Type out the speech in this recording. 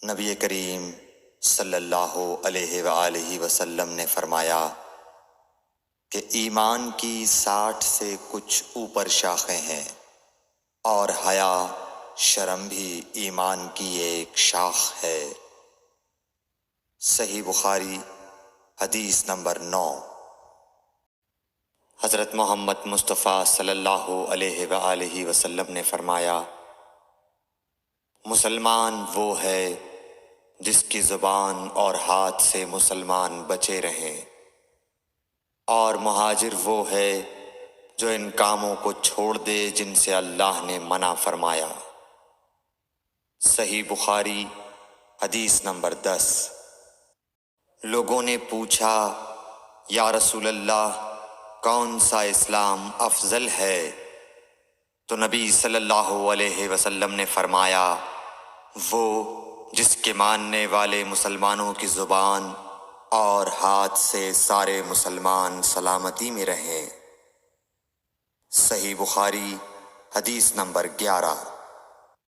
نبی کریم صلی اللہ علیہ وآلہ وسلم نے فرمایا کہ ایمان کی 60 سے کچھ اوپر شاخیں ہیں، اور حیا شرم بھی ایمان کی ایک شاخ ہے۔ صحیح بخاری حدیث نمبر 9۔ حضرت محمد مصطفیٰ صلی اللہ علیہ وآلہ وسلم نے فرمایا، مسلمان وہ ہے جس کی زبان اور ہاتھ سے مسلمان بچے رہیں، اور مہاجر وہ ہے جو ان کاموں کو چھوڑ دے جن سے اللہ نے منع فرمایا۔ صحیح بخاری حدیث نمبر 10۔ لوگوں نے پوچھا، یا رسول اللہ، کون سا اسلام افضل ہے؟ تو نبی صلی اللہ علیہ وسلم نے فرمایا، وہ جس کے ماننے والے مسلمانوں کی زبان اور ہاتھ سے سارے مسلمان سلامتی میں رہیں۔ صحیح بخاری حدیث نمبر 11۔